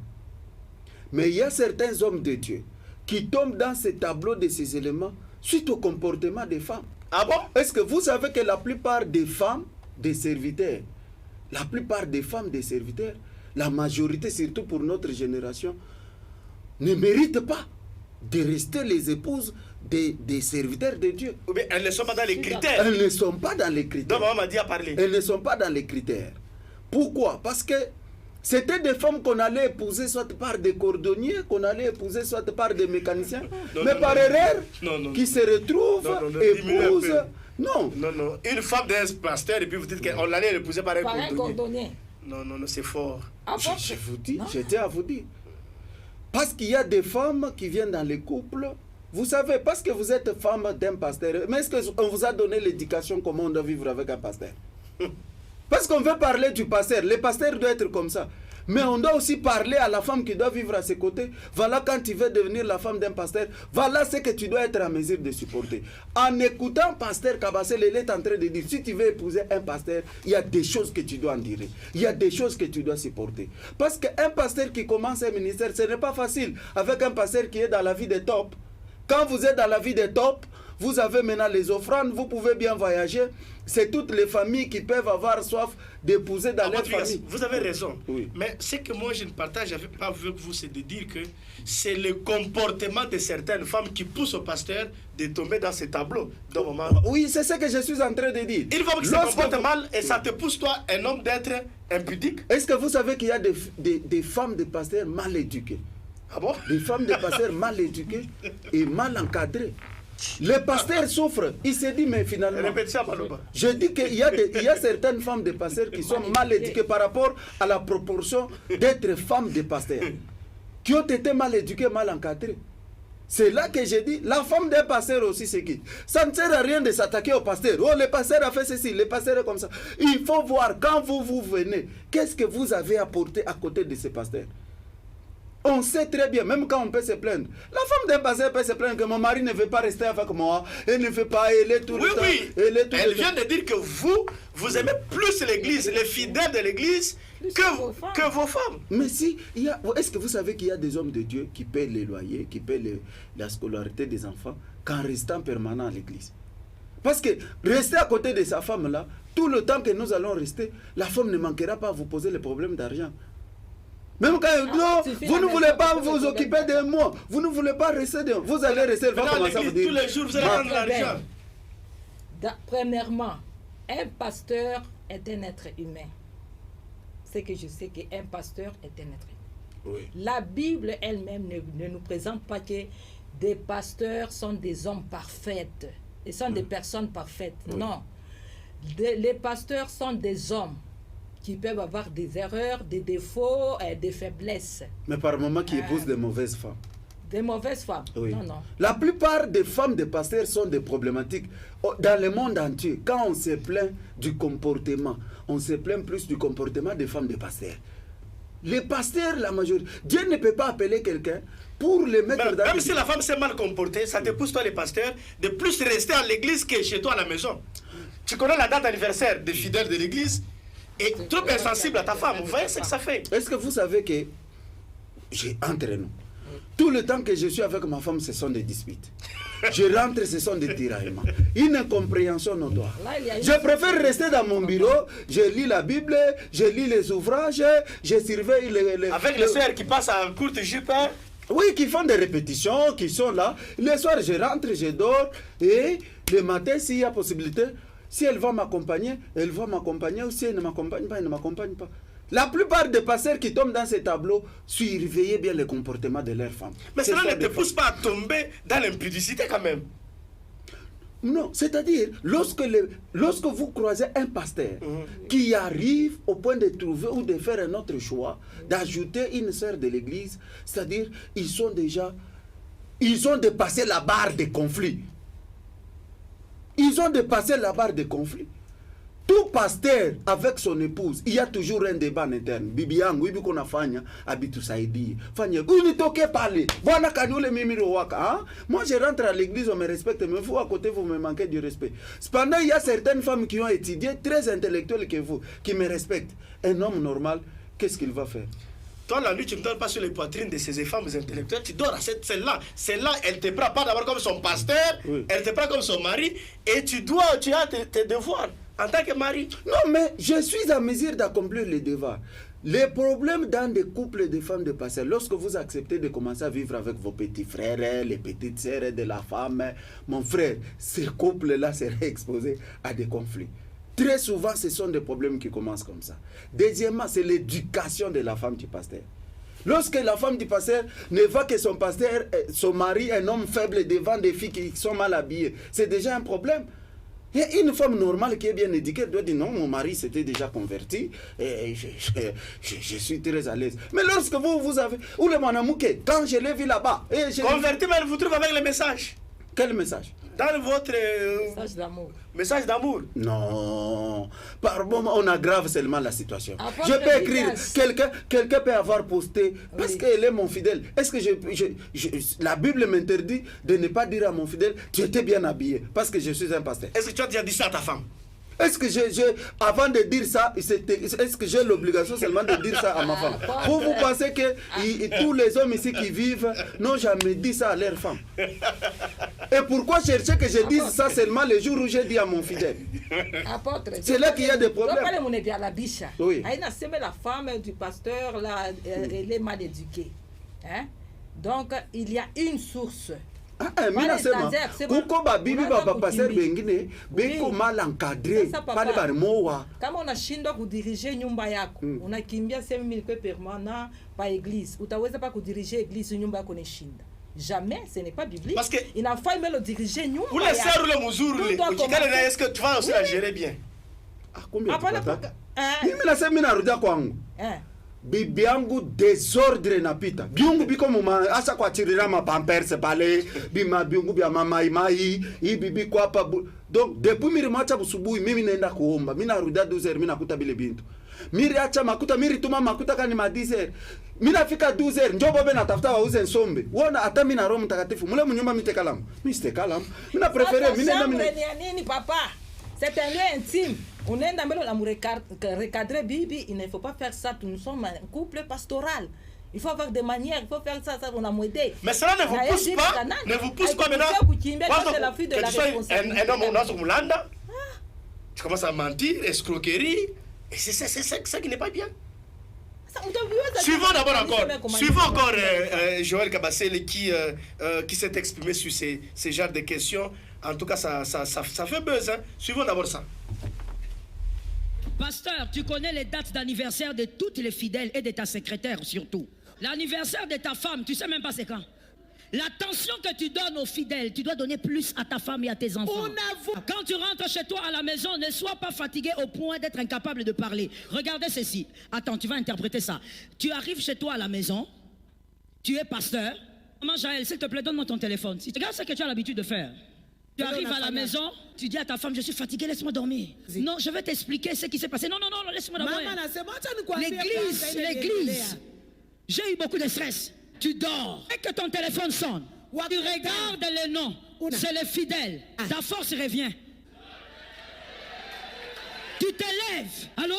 Mais il y a certains hommes de Dieu qui tombent dans ce tableau de ces éléments suite au comportement des femmes. Ah bon? Est-ce que vous savez que la plupart des femmes, des serviteurs, la plupart des femmes des serviteurs, la majorité, surtout pour notre génération, ne méritent pas de rester les épouses des serviteurs de Dieu. Ou bien elles ne sont pas dans les critères. Elles ne sont pas dans les critères. Donc maman m'a dit à parler. Elles ne sont pas dans les critères. Pourquoi? Parce que c'était des femmes qu'on allait épouser soit par des cordonniers, qu'on allait épouser soit par des mécaniciens, mais par erreur, qui se retrouvent épouses. Non. Une femme d'un pasteur et puis vous dites qu'on l'allait épouser par un cordonnier. Non, c'est fort. Ah bon? Je vous dis, j'étais à vous dire. Parce qu'il y a des femmes qui viennent dans les couples. Vous savez, parce que vous êtes femme d'un pasteur, mais est-ce qu'on vous a donné l'éducation comment on doit vivre avec un pasteur? Parce qu'on veut parler du pasteur. Le pasteur doit être comme ça. Mais on doit aussi parler à la femme qui doit vivre à ses côtés. Voilà quand tu veux devenir la femme d'un pasteur. Voilà ce que tu dois être en mesure de supporter. En écoutant pasteur Kabasele, il est en train de dire, si tu veux épouser un pasteur, il y a des choses que tu dois endurer. Il y a des choses que tu dois supporter. Parce qu'un pasteur qui commence un ministère, ce n'est pas facile. Avec un pasteur qui est dans la vie des top. Quand vous êtes dans la vie des top, vous avez maintenant les offrandes, vous pouvez bien voyager. C'est toutes les familles qui peuvent avoir soif d'épouser dans leur famille. Vous avez raison. Oui. Mais ce que moi je ne partage pas avec vous, c'est de dire que c'est le comportement de certaines femmes qui poussent au pasteur de tomber dans ce tableau. Oui, c'est ce que je suis en train de dire. Une femme qui se comporte mal et ça te pousse, toi, un homme, d'être impudique. Est-ce que vous savez qu'il y a des femmes de pasteurs mal éduquées? Ah bon? Des femmes de pasteurs mal éduquées et mal encadrées. Le pasteur souffre. Il se dit, mais finalement... Répète ça, Maloba. Je dis qu'il y a certaines femmes de pasteurs qui sont mal éduquées par rapport à la proportion d'être femmes de pasteurs. Qui ont été mal éduquées, mal encadrées. C'est là que j'ai dit, la femme d'un pasteur aussi, c'est qui? Ça ne sert à rien de s'attaquer au pasteur. Oh, le pasteur a fait ceci, le pasteur est comme ça. Il faut voir, quand vous venez, qu'est-ce que vous avez apporté à côté de ces pasteurs? On sait très bien, même quand on peut se plaindre. La femme d'un pasteur peut se plaindre que mon mari ne veut pas rester avec moi, elle ne veut pas, elle est tout le temps. Oui, elle vient de dire que vous aimez plus l'église, les fidèles de l'église, que vos femmes. Mais si, est-ce que vous savez qu'il y a des hommes de Dieu qui paient les loyers, qui paient la scolarité des enfants, qu'en restant permanent à l'église? Parce que rester à côté de sa femme là, tout le temps que nous allons rester, la femme ne manquera pas à vous poser les problèmes d'argent. Même quand vous ne voulez pas vous occuper de moi, vous ne voulez pas rester de moi, vous allez rester, elle va commencer à vous dire. Tous les jours, vous allez prendre l'argent. Premièrement, un pasteur est un être humain. C'est que je sais qu'un pasteur est un être humain. Oui. La Bible elle-même ne nous présente pas que des pasteurs sont des hommes parfaits. Ils sont des personnes parfaites. Oui. Non. Les pasteurs sont des hommes qui peuvent avoir des erreurs, des défauts, des faiblesses. Mais par moments qui épousent de mauvaises femmes. Des mauvaises femmes? Oui. Non, non. La plupart des femmes de pasteurs sont des problématiques. Dans le monde entier, quand on se plaint du comportement, on se plaint plus du comportement des femmes de pasteurs. Les pasteurs, la majorité, Dieu ne peut pas appeler quelqu'un pour les mettre dans... Même si la femme s'est mal comportée, ça te pousse, toi les pasteurs, de plus rester à l'église que chez toi à la maison. Tu connais la date d'anniversaire des fidèles de l'église et trop insensible à ta femme, vous voyez ce que ça fait. Est-ce que vous savez que, entre nous, tout le temps que je suis avec ma femme, ce sont des disputes. Je rentre, ce sont des tiraillements. Une incompréhension notoire. Je préfère rester dans mon bureau, je lis la Bible, je lis les ouvrages, je surveille les... Avec les soeurs qui passent en courte jupe, hein? Oui, qui font des répétitions, qui sont là. Le soir, je rentre, je dors, et le matin, s'il y a possibilité... Si elle va m'accompagner, elle va m'accompagner, ou si elle ne m'accompagne pas, elle ne m'accompagne pas. La plupart des pasteurs qui tombent dans ces tableaux, surveillez bien le comportement de leurs femmes. Mais cela ne te pousse pas à tomber dans l'impudicité quand même. Non, c'est-à-dire, lorsque vous croisez un pasteur qui arrive au point de trouver ou de faire un autre choix, d'ajouter une sœur de l'église, c'est-à-dire, ils ont dépassé la barre des conflits. Ils ont dépassé la barre des conflits. Tout pasteur avec son épouse, il y a toujours un débat en interne. Bibi yangu, ibi kona fanya, abitu saidi. Fanya, unitoke parler. Bwana kanyole mimi waka. Moi, je rentre à l'église, on me respecte, mais vous, à côté, vous me manquez du respect. Cependant, il y a certaines femmes qui ont étudié, très intellectuelles que vous, qui me respectent. Un homme normal, qu'est-ce qu'il va faire? Toi, la nuit, tu ne dors pas sur les poitrines de ces femmes intellectuelles, tu dors à celle-là. Celle-là, elle te prend pas d'abord comme son pasteur, oui. Elle te prend comme son mari, et tu as tes devoirs en tant que mari. Non, mais je suis en mesure d'accomplir les devoirs. Les problèmes dans des couples de femmes de pasteurs, lorsque vous acceptez de commencer à vivre avec vos petits frères, les petites sœurs de la femme, mon frère, ces couples-là seraient exposés à des conflits. Très souvent, ce sont des problèmes qui commencent comme ça. Deuxièmement, c'est l'éducation de la femme du pasteur. Lorsque la femme du pasteur ne voit que son pasteur, son mari, un homme faible devant des filles qui sont mal habillées, c'est déjà un problème. Et une femme normale qui est bien éduquée doit dire non, mon mari s'était déjà converti et je suis très à l'aise. Mais lorsque vous avez... Ou le manamouké, quand je l'ai vu là-bas... Converti, mais elle vous trouve avec les messages. Quel message? Dans votre... Message d'amour. Message d'amour. Non. Par moment, on aggrave seulement la situation. Je peux écrire, quelqu'un peut avoir posté, parce qu'elle est mon fidèle. Est-ce que la Bible m'interdit de ne pas dire à mon fidèle, tu étais bien habillé, parce que je suis un pasteur. Est-ce que tu as déjà dit ça à ta femme? Est-ce que avant de dire ça, est-ce que j'ai l'obligation seulement de dire ça à ma femme? Vous pensez que tous les hommes ici qui vivent n'ont jamais dit ça à leur femme? Et pourquoi chercher que je dise ça seulement le jour où j'ai dit à mon fidèle? C'est là qu'il y a des problèmes. Oui. La femme du pasteur, là, elle est mal éduquée. Hein? Donc, il y a une source. Mina sema kuko babibi bapasteur bengine beko mal encadré pale barimoa. Kama unashindwa kudirige nyumba yako, unakimbia sehemu miliki permanent pa église, utaweza pas kudirige église nyumba yako nishinda. Jamais, ce n'est pas biblique. Parce que il a fallu le diriger nyumba. Pour les sœurs le muzuru, est-ce que tu vas aussi la gérer bien? Ah, combien? Mimi nasema mina rudia kwangu. Bibi yangu désordre napita. Biungu biko muma asa kwa chirira ma pampers pale, bima biungu bya mama imai, hii bibi kwa hapa. Donc depuis miri macha busubuhi mimi naenda kuomba. Mimi narudia 12h mimi nakuta bile bintu. Miri acha makuta miri tuma makuta kani ma 10h. Mimi nafika 12h njoo bobe natafuta wauze nsombe. Uona hata mimi na Roho Mtakatifu. Mule mnyumba mitekalamu. Mimi sitekalamu. Mimi na préférer mimi nenda mimi. Nini papa? C'est un lieu intime. On est dans le recadrer Bibi, il ne faut pas faire ça. Nous sommes un couple pastoral. Il faut avoir des manières, il faut faire ça, on a m'aider. Mais cela ne vous pousse pas, maintenant. Que tu sois un homme au Moulanda, tu commences à mentir, escroquerie, et c'est ça qui n'est pas bien. Suivons d'abord encore Joël Kabassele qui s'est exprimé sur ces genres de questions. En tout cas, ça fait buzz. Hein. Suivons d'abord ça. Pasteur, tu connais les dates d'anniversaire de toutes les fidèles et de ta secrétaire surtout. L'anniversaire de ta femme, tu sais même pas c'est quand. L'attention que tu donnes aux fidèles, tu dois donner plus à ta femme et à tes enfants. Quand tu rentres chez toi à la maison, ne sois pas fatigué au point d'être incapable de parler. Regardez ceci. Attends, tu vas interpréter ça. Tu arrives chez toi à la maison, tu es pasteur. Maman Jaël, s'il te plaît, donne-moi ton téléphone. Regarde ce que tu as l'habitude de faire. Tu arrives à la maison, tu dis à ta femme, je suis fatigué, laisse-moi dormir. Non, je vais t'expliquer ce qui s'est passé. Non, laisse-moi dormir. L'église. J'ai eu beaucoup de stress. Tu dors. Et que ton téléphone sonne. Tu regardes les noms. C'est les fidèles. Ta force revient. Tu te lèves. Allô?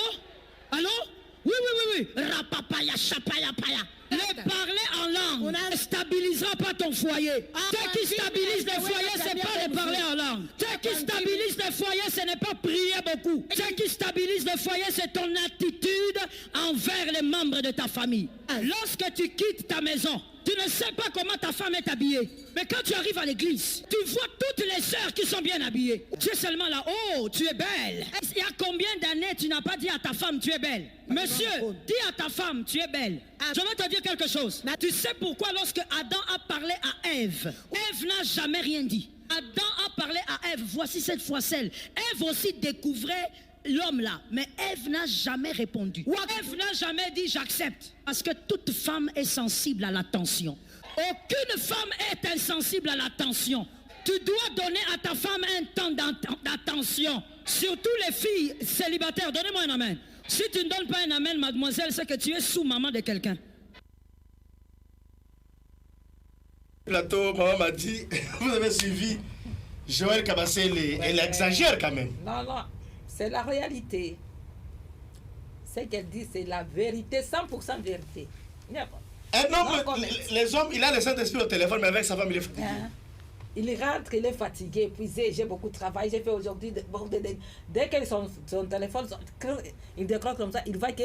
Oui. Rapapaya, chapaya, paya. Le parler en langue ne stabilisera pas ton foyer. Ce qui stabilise le foyer, ce n'est pas de parler en langue. Ce qui stabilise le foyer, ce n'est pas prier beaucoup. Ce qui stabilise le foyer, c'est ton attitude envers les membres de ta famille. Lorsque tu quittes ta maison, tu ne sais pas comment ta femme est habillée. Mais quand tu arrives à l'église, tu vois toutes les sœurs qui sont bien habillées. Tu es seulement là, oh, tu es belle. Il y a combien d'années tu n'as pas dit à ta femme, tu es belle? Monsieur, dis à ta femme, tu es belle. Je vais te dire quelque chose. Tu sais pourquoi lorsque Adam a parlé à Ève, Ève n'a jamais rien dit. Adam a parlé à Ève, voici cette fois celle. Ève aussi découvrait l'homme là, mais Ève n'a jamais répondu. Ève n'a jamais dit j'accepte. Parce que toute femme est sensible à l'attention. Aucune femme est insensible à l'attention. Tu dois donner à ta femme un temps d'attention. Surtout les filles célibataires, donnez-moi un amen. Si tu ne donnes pas un amen, mademoiselle, c'est que tu es sous-maman de quelqu'un. Plateau, maman m'a dit, vous avez suivi Joël Kabassele, elle exagère quand même. Non, c'est la réalité. Ce qu'elle dit, c'est la vérité, 100% vérité. Un homme, les hommes, il a le Saint-Esprit au téléphone, mais avec sa femme, il est fatigué. Il rentre, il est fatigué, épuisé, j'ai beaucoup de travail, j'ai fait aujourd'hui. Dès que son téléphone, il décroche comme ça, il voit que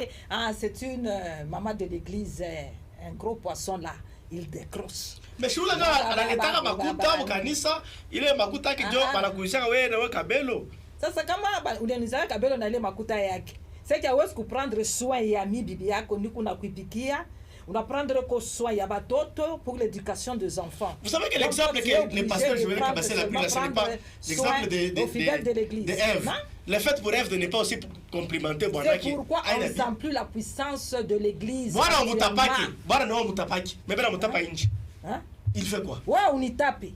c'est une maman de l'église, un gros poisson là. Il décroche. Mais si vous avez un makuta au kanisa, il est makuta qui doit balakuisha wewe kabelo. Sasa kama unaniza kabelo na ile makuta yake. C'est qu'il hawezi kuprendre soin ya bibi yako ni kuna kuipikia. On va prendre soin ya batoto pour l'éducation des enfants. Vous savez que l'exemple que les pasteurs Joël Kabassele a pris là, ce n'est pas l'exemple de Ève. Le fait pour Ève de ne pas aussi complimenter Bwana. C'est pourquoi on ne sent plus la puissance de l'église. Bwana mutapaki. Mais bwana mutapa inji. Il fait quoi? Ouais, on y tape.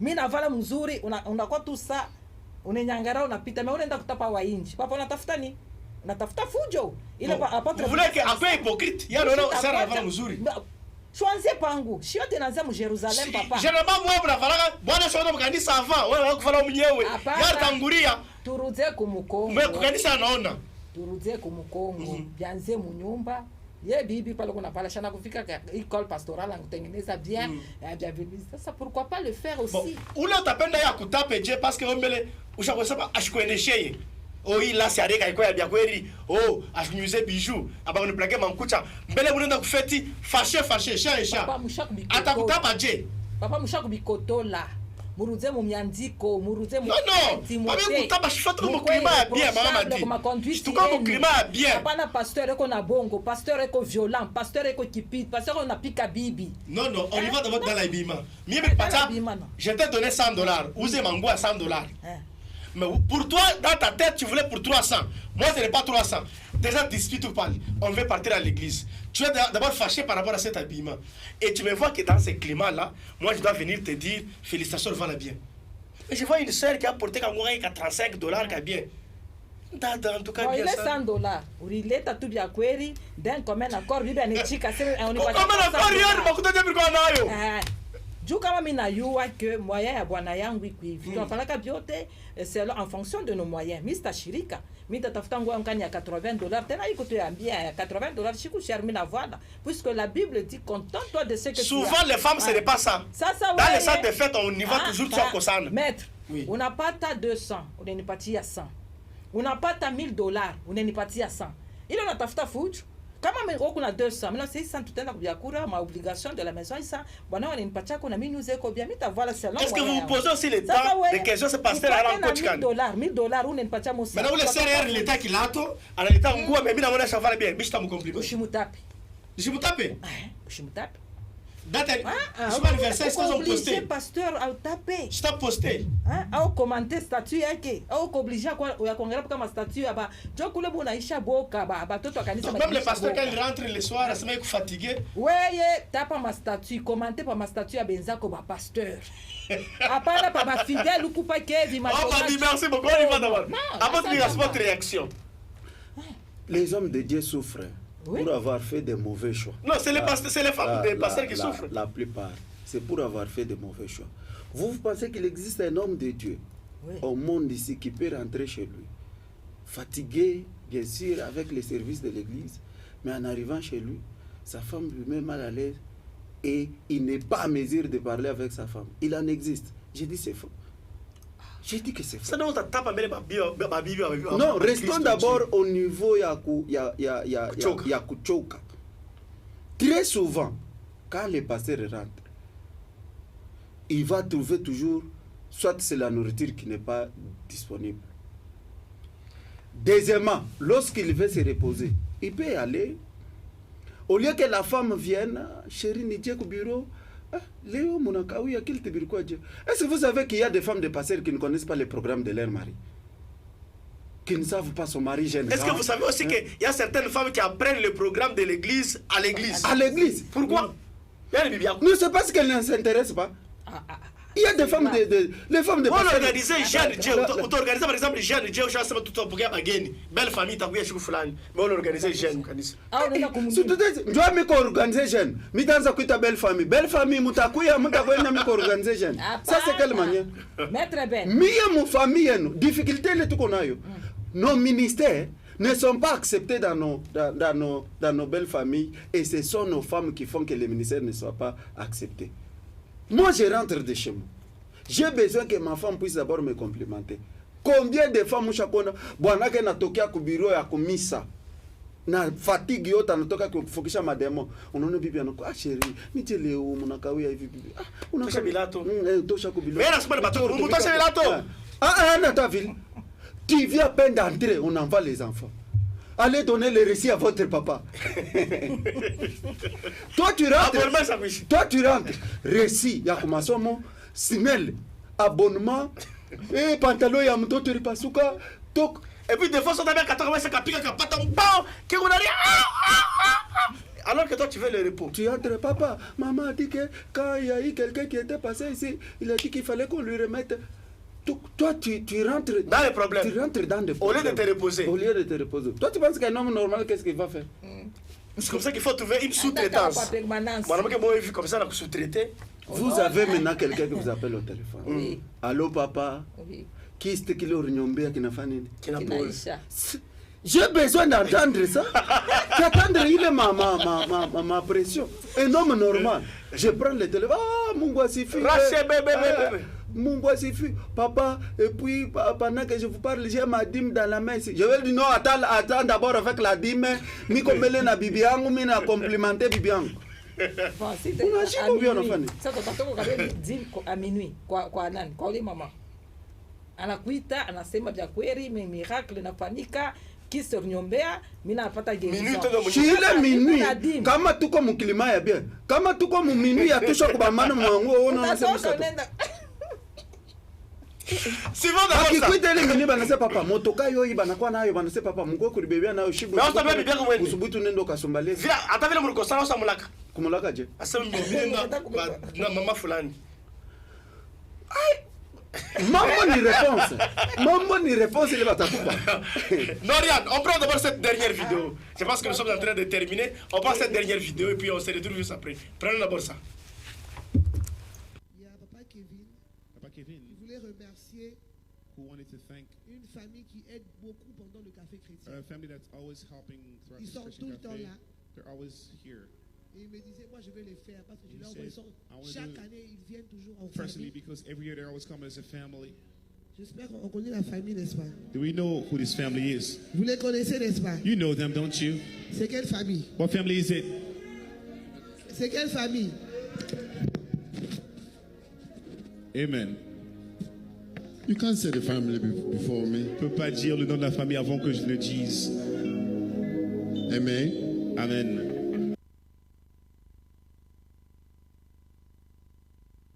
Mimi navala mzuri, unakuwa tout ça. Unanyangara unapita, mais unaenda kutapa wa inji. Papa unatafuta nini? Unatafuta fujo. Ile apôtre. Vous voulez que après hypocrite, il y a non ça navala mzuri. Choisir pangu. Sio tena nza mu Jerusalem papa. Généralement moi mnavala bwana sio ndo kanisa avant. Wewe wakufala mwenyewe. Yar tanguria. Turuze kumukongo. Mais kanisa anaona. Turuze kumukongo. Bianze mu nyumba. ye bibi pale kuna pala shana kufika école pastorale angutengeneza bien bienvenue ça pourquoi pas le faire aussi bon ule utapenda ya kutape je parce que ombele ushakosema ashikuendesheye oh hii lasi areka iko ya bia kweli oh ashinyuze bijou aba ni plage mankucha mbele unaenda kufeti fâché sha atakutapa je papa mushaku bikotola muruze mu myandiko muruze mu non papi kutapa shifato mu climat ya bien mama dit tuko mu climat ya bien hapana pasteur eko na bongo pasteur eko violent pasteur eko kipit pasteur on apika bibi non on y va d'abord dans la bima mimi pata je t'ai donné $100 uze mango à $100 mais pour toi dans ta tête tu voulais pour 300 moi ce n'est pas 300 déjà dispute ou pas on veut partir à l'église tu es d'abord fâché par rapport à cet habillement et tu me vois que dans ce climat là moi je dois venir te dire félicitations va bien mais je vois une sœur qui a porté $35 qui est bien en tout cas bien ça $100 ulileta tu bya kweli then comme un accord bibi anichika sema on va comme un accord hier makuta je bilikuwa nayo juu kama mimi najua que moyen ya bwana yangu iko hivi tunafanya biote c'est en fonction de nos moyens Mr Shirika mimi tatafuta nguo nkani ya $80 tena iko tu ya bien $80 chiku cher mimi na voilà puisque la Bible dit contente-toi de ce que souvent tu as. Les femmes ce n'est pas ça dans les salles de fête on y va toujours tu kosana maître unapata 200 unanipatia 100 unapata $1000 unanipatia 100 ile unatafuta fujo kama mimi kuna 200 mimi c'est 100 tutaenda kubiakura ma obligation de la maison ça bwana wananipatia kuna mimi nous eko bien mita voilà c'est long est-ce que vous vous posez aussi les temps des questions c'est pasteur à la coach kan $1000 unanipatia mo mais ule serrière l'état kilato analeta nguo mais mimi naona chavala bien mimi sitamkomplimer ushimutape date son anniversaire est-ce qu'ils ont posté pasteur au taper je t'ai posté au commenter statut yake au obligé kwa ya kuangalia kama statut aba jo kule bonaisha boka ba toto kanisa même le pasteur quand il rentre le soir il se met fatigué weye tapa ma statut commenter pa ma statut ya benzako ba pasteur apana pa ba fidèle ou pas que vi ma merci beaucoup on y va d'abord avant de dire votre réaction les hommes de Dieu souffrent pour avoir fait de mauvais choix. Non, c'est les femmes des pasteurs qui souffrent. La plupart, c'est pour avoir fait de mauvais choix. Vous pensez qu'il existe un homme de Dieu au monde ici qui peut rentrer chez lui, fatigué, bien sûr, avec les services de l'église, mais en arrivant chez lui, sa femme lui met mal à l'aise et il n'est pas à mesure de parler avec sa femme. Il en existe. J'ai dit c'est faux. J'ai dit que c'est faux. Non, restons d'abord au niveau Yakuchoka. Très souvent, quand les pasteurs rentrent, il va trouver toujours, soit c'est la nourriture qui n'est pas disponible. Deuxièmement, lorsqu'il veut se reposer, il peut y aller. Au lieu que la femme vienne, chérie, ni au bureau, Léo Monakaouya, qu'il te dit quoi? Est-ce que vous savez qu'il y a des femmes de pasteurs qui ne connaissent pas les programmes de leur mari? Qui ne savent pas son mari jeune. Est-ce que vous savez aussi qu'il y a certaines femmes qui apprennent le programme de l'église à l'église? À l'église. Pourquoi? Ne c'est parce qu'elles ne s'intéressent pas. Il y a des femmes les femmes de pasteurs. On organise jeune Dieu. On organise par exemple jeune Dieu. Je sais pas tout pour gagner. Belle famille, t'as vu chez fulani. Mais on organise jeune kanisa. Surtout dois me organiser jeune. Mitanza kuita belle famille. Belle famille mutakuya mutakwenda me organiser jeune. Ça c'est quelle manière? Maître Ben. Mia mu famille nous. Difficulté les tout qu'on a eu. Nos ministères ne sont pas acceptés dans nos belles familles et ce sont nos femmes qui font que les ministères ne soient pas acceptés. Moi, je rentre de chez moi. J'ai besoin que ma femme puisse d'abord me complimenter. Combien de femmes mshakona bwana ke natokea ku bureau ya kumisa na fatigue yote anatoka kufukisha mademo. Unaona bibi anako chérie, nije leo mnakawia hivi bibi. Unakasha bilato. Tosha ku bilato. Mais nasema bato, mutosha bilato. Nata ville. Tu viens à peine d'entrer, on envoie les enfants. Allez donner le récit à votre papa. Toi tu rentres. Récit, ya kumasomo, simel, abonnement, et pantalon ya mtoto ripasuka, tok. Et puis des fois, on a bien 85 kapika kapata mbao, qui on a rien. Alors que toi tu veux le repos. Tu entres, papa, maman a dit que quand il y a eu quelqu'un qui était passé ici, il a dit qu'il fallait qu'on lui remette. Toi, tu rentres dans les problèmes. Tu rentres dans des problèmes. Au lieu de te reposer. Au lieu de te reposer. Toi, tu penses qu'un homme normal, qu'est-ce qu'il va faire? C'est comme ça qu'il faut trouver une sous-traitance. Comme ça, on a sous-traité. Vous avez maintenant quelqu'un qui vous appelle au téléphone. Allô, papa? Oui. Qui est-ce qui l'a renyombé à Kinafani? J'ai besoin d'entendre ça. Qu'attendre, il est ma pression. Un homme normal. Je prends le téléphone. Ah, mon gars, c'est fini. Mon gars, c'est fini. Papa, et puis, pendant que je vous parle, j'ai ma dîme dans la main. Je vais dire non, attends d'abord avec la dîme. Mi komele na bibiangu, mi na complimenter bibiangu. Bon, si ça à minuit. Quoi, maman. Anakuita, anasema vya kweli, miracle nafanyika, kisa nyombea, mimi napata guérison. Chile minuit. Kama tuko mukilima ya bien. Kama tuko mu minuit ya tusha kubamana mwangu ona nasema sasa. C'est bon d'abord ça. Akikuita ile minuit banase papa, motoka yo banakuwa nayo banase papa, mko kulibebea nayo shibu. Mais on s'appelle bien comme elle. Usubutu nendo kasombalezi. Vila, atavile muriko sana sa mulaka. Kumulaka je. Asema mimi na mama fulani. Maman ni réponse, il va t'apprendre. Norian, on prend d'abord cette dernière vidéo. Je pense que nous sommes en train de terminer. On prend cette dernière vidéo et puis on se retrouve juste après. Prenons d'abord ça. Il y a Papa Kevin. Il voulait remercier une famille qui aide beaucoup pendant le café chrétien. Ils sont tout le temps là. Et il me disait, moi je vais les faire parce que je leur vois, chaque année ils viennent toujours en famille. J'espère qu'on connaît la famille, n'est-ce pas? Do we know who this family is? Vous les connaissez, n'est-ce pas? You know them, don't you? C'est quelle famille? What family is it? C'est quelle famille? Amen. You can't say the family before me. Je ne peux pas dire le nom de la famille avant que je le dise. Amen. Amen.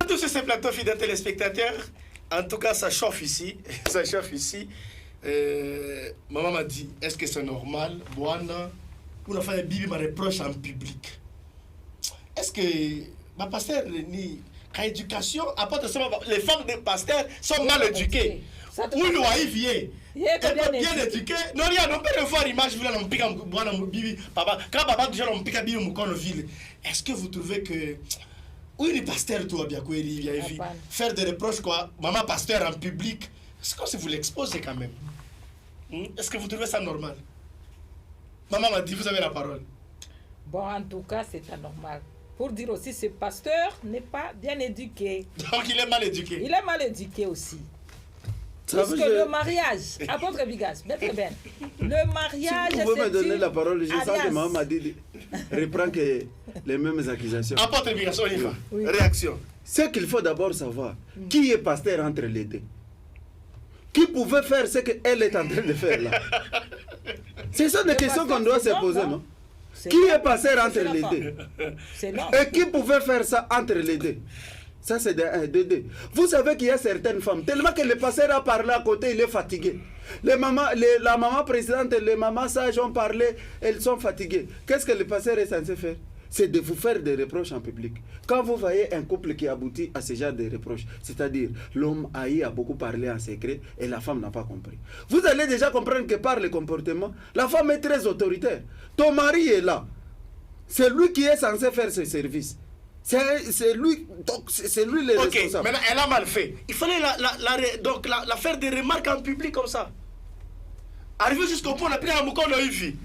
Tous sur ce plateau, fidèles téléspectateurs, en tout cas, ça chauffe ici. Ça chauffe ici. Maman m'a dit, est-ce que c'est normal, Boana, pour la faire Bibi me reproche en public? Est-ce que ma pasteur ni éducation, apporte les femmes des pasteurs sont mal éduquées? Où le waïvier? Bien éduqué. Non, rien, on peut revoir l'image, vous l'avez piqué Boana Bibi, papa. Quand papa déjà l'ont piqué Bibi Moukono ville. Est-ce que vous trouvez que oui, les pasteurs, toi, bien quoi, faire des reproches, quoi, maman pasteur en public, c'est comme si vous l'exposez quand même. Est-ce que vous trouvez ça normal? Maman m'a dit, vous avez la parole. Bon, en tout cas, c'est anormal. Pour dire aussi, ce pasteur n'est pas bien éduqué. Donc, il est mal éduqué. Il est mal éduqué aussi. Parce que le mariage, apôtre Bigas, Maître Ben, le mariage, si vous pouvez me donner la parole, je sens que maman m'a dit, reprend que les mêmes accusations. Apôtre Bigas, on y va. Oui. Réaction. Ce qu'il faut d'abord savoir, qui est pasteur entre les deux? Qui pouvait faire ce qu'elle est en train de faire là? Ce sont des questions qu'on doit se poser, non? Qui est pasteur entre les deux? Et qui pouvait faire ça entre les deux? Ça, c'est de deux. Vous savez qu'il y a certaines femmes, tellement que le pasteur a parlé à côté, il est fatigué. La maman présidente et les mamans sages ont parlé, elles sont fatiguées. Qu'est-ce que le pasteur est censé faire? C'est de vous faire des reproches en public. Quand vous voyez un couple qui aboutit à ce genre de reproches, c'est-à-dire l'homme a beaucoup parlé en secret et la femme n'a pas compris. Vous allez déjà comprendre que par le comportement, la femme est très autoritaire. Ton mari est là. C'est lui qui est censé faire ce service. C'est lui, donc c'est lui le responsable. Ok, maintenant elle a mal fait. Il fallait la faire des remarques en public comme ça. Arrivé jusqu'au point, on a pris un mouton de vie.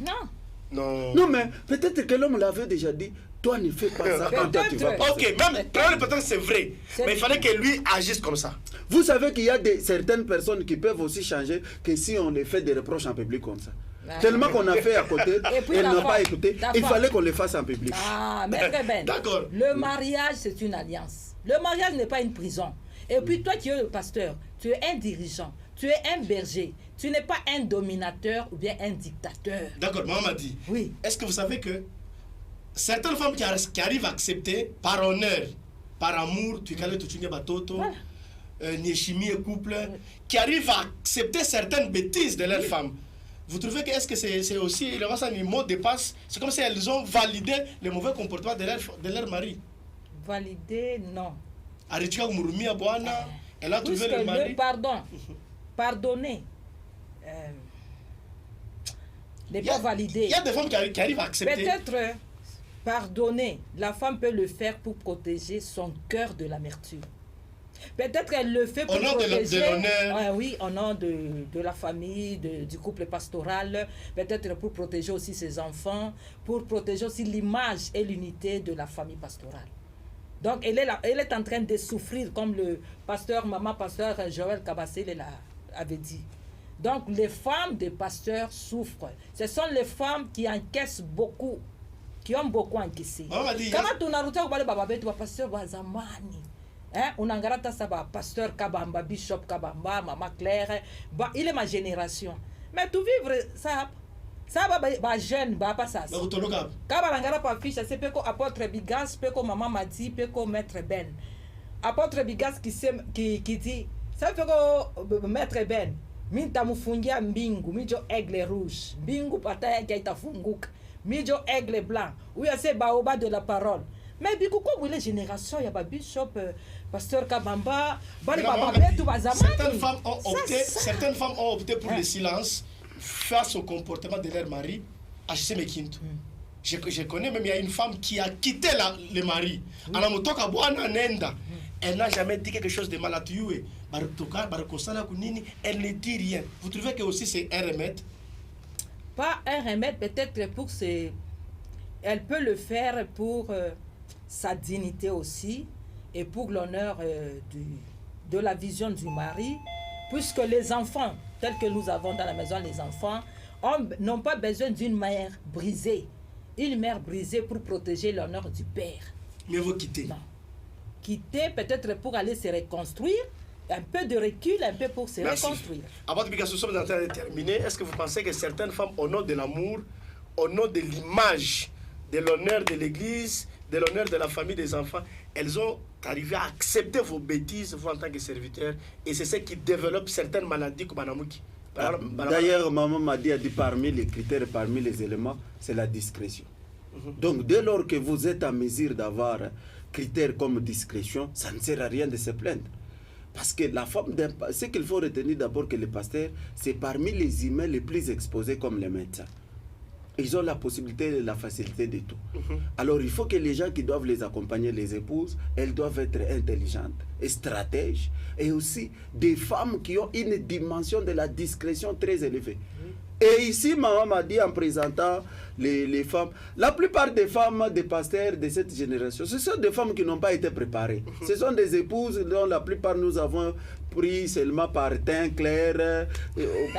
Non, mais peut-être que l'homme l'avait déjà dit. Toi, ne fais pas ça quand toi tu vas passer. Ok, même peut-être c'est vrai. Mais il fallait que lui agisse comme ça. Vous savez qu'il y a certaines personnes qui peuvent aussi changer que si on les fait des reproches en public comme ça. Tellement qu'on a fait à côté, elle n'a pas écouté, il fallait qu'on les fasse en public. Ah, Maître Ben, d'accord. Le mariage, c'est une alliance. Le mariage n'est pas une prison. Et puis toi, tu es le pasteur, tu es un dirigeant, tu es un berger, tu n'es pas un dominateur ou bien un dictateur. D'accord, maman m'a dit. Oui. Est-ce que vous savez que certaines femmes qui arrivent à accepter par honneur, par amour, tu calais tout une batoto, ni chimie et couple, qui arrivent à accepter certaines bêtises de leurs femmes. Vous trouvez que est-ce que c'est aussi le mot de passe? C'est comme si elles ont validé le mauvais comportement de leur mari. Validé, non. Elle a trouvé le mari. Pardonner. N'est pas validé. Il y a des femmes qui arrivent à accepter. Peut-être pardonner, la femme peut le faire pour protéger son cœur de l'amertume. Peut-être qu'elle le fait pour au nom protéger. de l'honneur. Oui, au nom de la famille, du couple pastoral. Peut-être pour protéger aussi ses enfants, pour protéger aussi l'image et l'unité de la famille pastorale. Donc, elle est en train de souffrir, comme le maman pasteur Joël Kabassé avait dit. Donc, les femmes des pasteurs souffrent. Ce sont les femmes qui encaissent beaucoup, qui ont beaucoup encaissé. Kama tunaruta kubale baba betu ba pasteur ba zamani. Unangarata saba pasteur Kabamba, Bishop Kabamba, Maman Claire, il est ma génération. Mais tout vivre ça ba jeune ba pas ça. Kaba ngara pa fiche c'est peko apôtre Bigas, peko Maman Madi, peko maître Ben. Apôtre Bigas qui dit ça fait que maître Ben minta mufungia mbingu mijo aigle rouge mbingu pataya kaita funguka mijo aigle blanc ou ya c'est baoba de la parole. Mais biko comme les générations ya ba bishop pasteur Kabamba certaines femmes ont opté pour le silence face au comportement de leur mari HC Mekinto. Je connais même, il y a une femme qui a quitté le mari. Elle n'a jamais dit quelque chose de mal à tuer. Elle ne dit rien. Vous trouvez que aussi c'est un remède? Pas un remède, peut-être pour elle peut le faire pour sa dignité aussi et pour l'honneur de la vision du mari, puisque les enfants, tels que nous avons dans la maison, les enfants n'ont pas besoin d'une mère brisée. Une mère brisée pour protéger l'honneur du père. Mais vous quittez? Non. Quitter peut-être pour aller se reconstruire, un peu de recul, un peu pour se reconstruire. Avant que nous sommes en train de terminer, est-ce que vous pensez que certaines femmes, au nom de l'amour, au nom de l'image, de l'honneur de l'église, de l'honneur de la famille, des enfants, elles ont arrivé à accepter vos bêtises, vous en tant que serviteurs, et c'est ce qui développe certaines maladies comme Anamouki? D'ailleurs, maman m'a dit parmi les critères, parmi les éléments, c'est la discrétion. Donc, dès lors que vous êtes en mesure d'avoir critères comme discrétion, ça ne sert à rien de se plaindre. Parce que la femme, ce qu'il faut retenir d'abord que les pasteurs, c'est parmi les humains les plus exposés comme les médecins. Ils ont la possibilité et la facilité de tout. Alors, il faut que les gens qui doivent les accompagner, les épouses, elles doivent être intelligentes et stratèges. Et aussi des femmes qui ont une dimension de la discrétion très élevée. Et ici, maman m'a dit en présentant les femmes, la plupart des femmes, des pasteurs de cette génération, ce sont des femmes qui n'ont pas été préparées. Ce sont des épouses dont la plupart nous avons pris seulement par teint clair,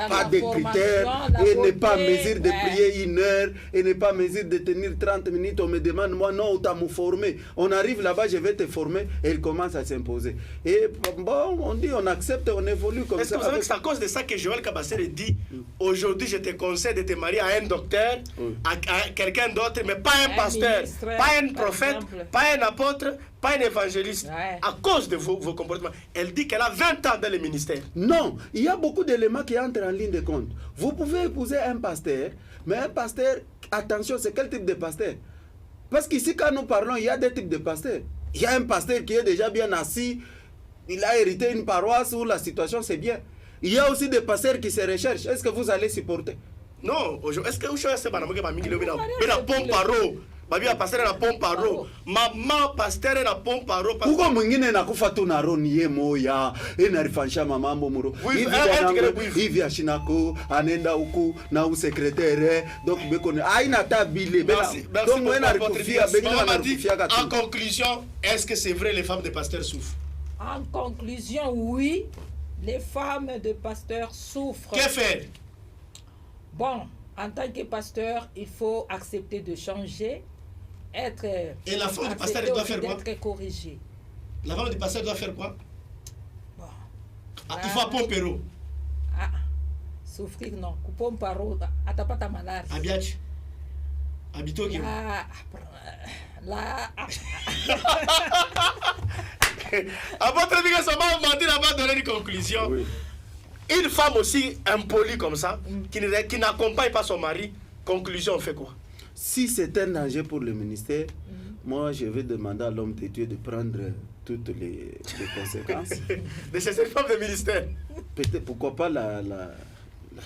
pas de critères, et n'est pas en mesure de prier 1 heure, et n'est pas en mesure de tenir 30 minutes. On me demande, moi, non, tu as me formé. On arrive là-bas, je vais te former, et il commence à s'imposer. Et bon, on dit, on accepte, on évolue comme ça. Est-ce que vous savez que c'est à cause de ça que Joël Kabassé dit, aujourd'hui, je te conseille de te marier à un docteur, à quelqu'un d'autre, mais pas un pasteur, ministre, pas un prophète, pas un apôtre, pas un évangéliste, à cause de vos comportements. Elle dit qu'elle a 20 ans dans le ministère. Non, il y a beaucoup d'éléments qui entrent en ligne de compte. Vous pouvez épouser un pasteur, mais un pasteur, attention, c'est quel type de pasteur? Parce qu'ici, quand nous parlons, il y a des types de pasteurs. Il y a un pasteur qui est déjà bien assis, il a hérité une paroisse où la situation c'est bien. Il y a aussi des pasteurs qui se recherchent. Est-ce que vous allez supporter? Non, est-ce que vous savez que Babia pasteur na pomparo, maman pasteur na pomparo. Pourquoi mwingine nakufa tu na roni moya, enarifanisha mama mbomuro. Hivi ashinako anenda huku na usekretere, donc bekone aina tabile. Donc moi narikufia bengine narikufia katu. En conclusion, est-ce que c'est vrai les femmes de pasteurs souffrent? En conclusion, oui, les femmes de pasteurs souffrent. Que faire? Bon, en tant que pasteur, il faut accepter de changer. Être et la femme du pasteur doit faire quoi? Être corrigé. La femme du pasteur doit faire quoi? Bon. Il faut pompero. Souffrir non. Pompero, atapata malade. Abiach. Habito qui? Là. À votre avis, ça m'a menti avant de donner une conclusion. Oui. Une femme aussi impolie comme ça, qui n'accompagne pas son mari, conclusion, on fait quoi? Si c'est un danger pour le ministère, moi je vais demander à l'homme de Dieu de prendre toutes les conséquences. De cette femme de ministère? Peut-être, pourquoi pas la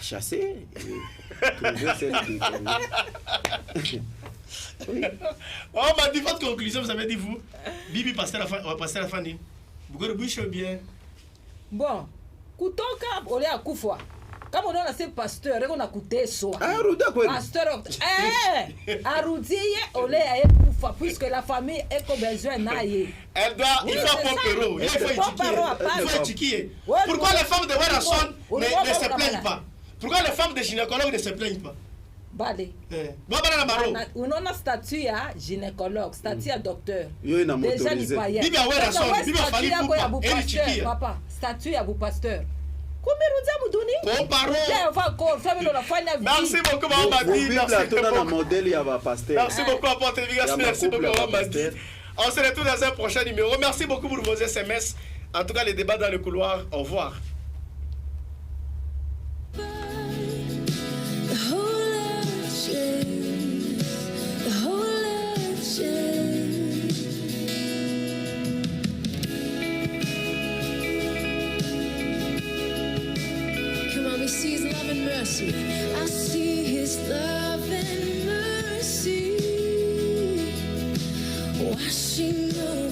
chasser et trouver celle qui oui. On m'a dit votre conclusion, vous avez dit vous. Bibi pasteur la Fanny. Bugo de bouche bien. Bon, kutoka ole akufwa. Kama unaona si pasteur, eko na kuteso. Arudia kweli. Pasteur, arudie ole kufa puisque la famille eko besoin naye. Elle doit, il faut pomper, il faut étiquer. Pourquoi les femmes de Werason ne se plaignent pas? Pourquoi les femmes de gynécologues ne se plaignent pas? Bale. Unaona statut ya gynécologue, statut ya docteur. Déjà ni paye. Bibi Werason, bibi fali pasteur, papa. Statut ya bu pasteur. Merci beaucoup, Maman Madi. Merci beaucoup, Apôtre Vigas. Merci beaucoup, Maman Madi. On se retrouve dans un prochain numéro. Merci beaucoup pour vos SMS. En tout cas, les débats dans le couloir. Au revoir. Sees love and mercy. I see his love and mercy washing over.